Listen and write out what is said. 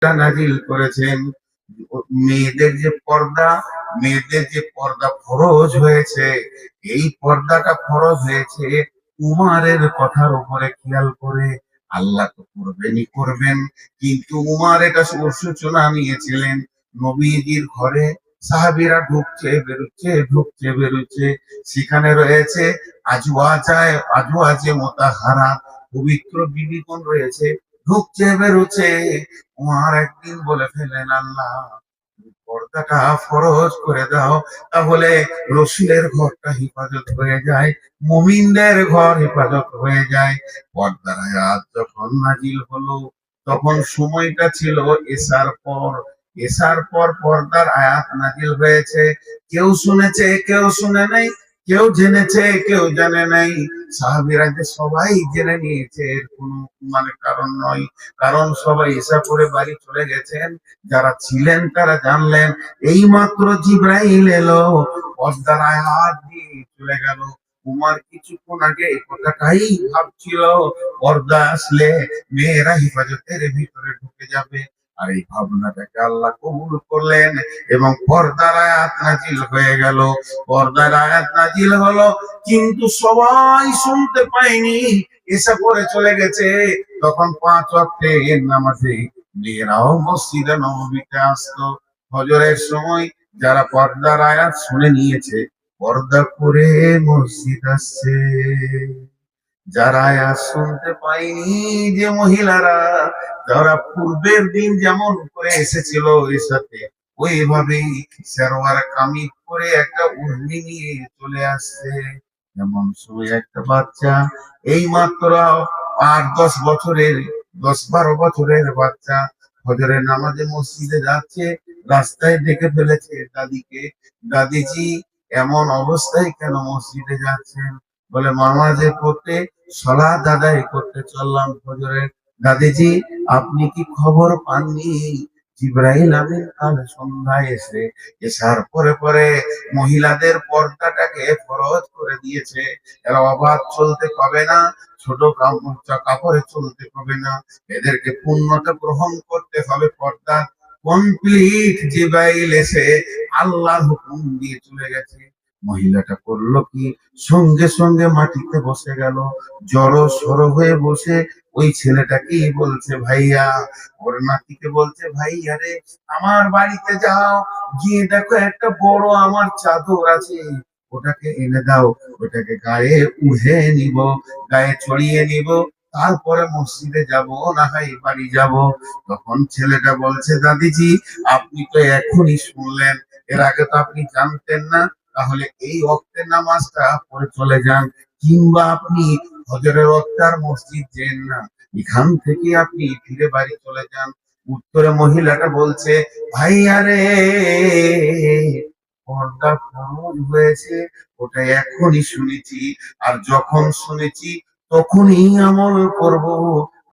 নাজিল করেছেন। মেয়েদের যে পর্দা, মেয়েদের যে পর্দা ফরজ হয়েছে, এই পর্দাটা ফরজ হয়েছে উমারের কথার উপরে খেয়াল করে। আল্লাহ তো করবেনই করবেন, কিন্তু উমার এটা সূচনা নিয়েছিলেন। নবীজির ঘরে সাহাবীরা ঢুকছে বেরোচ্ছে, ঢুকছে বেরোচ্ছে, সেখানে রয়েছে আজওয়াজায়ে আজওয়াজে মুতাহহারা, পবিত্র বিবিগণ রয়েছে, ঢুকছে বেরোচ্ছে। উমার একদিন বলে ফেলেন, আল্লাহ পর্দাটা ফরজ করে দাও, তাহলে রসুলের ঘরটা হেফাজত হয়ে যায়, মুমিনদের ঘর হেফাজত হয়ে যায়। পর্দার আয়াত যখন নাজিল হলো, তখন সময়টা ছিল এশার পর। এশার পর পর্দার আয়াত নাজিল হয়েছে। কেউ শুনেছে, কেউ শুনে নাই, কেউ জেনেছে, কেউ জানে নাই। সাহাবীরা যে সবাই জেনে নিয়েছে এর কোনো কারণ নয়, কারণ সবাই এশা করে বাড়ি চলে গেছেন। যারা ছিলেন তারা জানলেন। এই মাত্র জিব্রাইল এলো, পর্দার আয়াত দিয়ে চলে গেল। উমার কিছুক্ষণ আগে এই কথাটাই ভাবছিল, পর্দা আসলে মেয়েরা হেফাজতের ভিতরে ঢুকে যাবে। আর এই ভাবনাটাকে আল্লাহ কবুল করলেন এবং পর্দার আয়াত নাজিল হয়ে গেল। পর্দার আয়াত নাজিল হলো, কিন্তু সবাই শুনতে পায়নি। এসে পরে চলে গেছে। তখন 5 ওয়াক্তের নামাজে মেয়েরাও মসজিদে নববীতে আসতো। ফজরের সময় যারা পর্দার আয়াত শুনে নিয়েছে, পর্দা করে মসজিদ আসছে। যারা আয়াত শুনতে পায়নি, যে মহিলারা, যারা পূর্বের দিন যেমন করে এসেছিল এর সাথে, ওইভাবেই সেরওয়ার কামিজ পরে একটা উর্মি নিয়ে চলে আসছে। যেমন সময় একটা বাচ্চা, এই মাত্র 8-10 বছরের, 10-12 বছরের বাচ্চা ফজরের নামাজে মসজিদে যাচ্ছে, রাস্তায় দেখে ফেলেছে দাদিকে। দাদিজি এমন অবস্থায় কেন মসজিদে যাচ্ছেন? বলে নামাজে পড়তে, সালাত আদায় করতে চললাম ফজরের। দাদিজি আপনি কি খবর পাননি? জিবরাইল আমিন কাল সন্ধ্যায় এসে এসার পরে পরে মহিলাদের পর্দাটাকে ফরজ করে দিয়েছে। এরা অবাধ চলতে পাবে না, ছোট কাপড়ে চলতে পাবে না, এদেরকে পূর্ণতা গ্রহণ করতে হবে। পর্দা কমপ্লিট। জিবরাইল এসে আল্লাহর হুকুম দিয়ে চলে গেছে। মহিলাটা করলো কি, সঙ্গে সঙ্গে মাটিতে বসে গেল, জড়ো সড়ো হয়ে বসে ওই ছেলেটাকেই বলছে ভাইয়া, ওর নাতিকে বলছে ভাইয়া রে, আমার বাড়িতে যাও, গিয়ে দেখো একটা বড় আমার চাদর আছে, ওটাকে এনে দাও, ওটাকে গায়ে উড়ে নিব, গায়ে ছড়িয়ে নিব, তারপরে মসজিদে যাব, না হয় বাড়ি যাব। তখন ছেলেটা বলছে দাদিজি আপনি তো এখনই শুনলেন, এর আগে তো আপনি জানতেন না, তাহলে এই ওয়াক্তের নামাজটা পড়ে চলে যান, কিংবা আপনি ফজরের ওয়াক্তে আর মসজিদ যেন না, এখান থেকে আপনি ফিরে বাড়ি চলে যান। উত্তরে মহিলাটা বলছে ভাইয়া রে, পর্দা ফরজ হয়েছে ওটা এখনই শুনেছি, আর যখন শুনেছি তখনই আমল করব,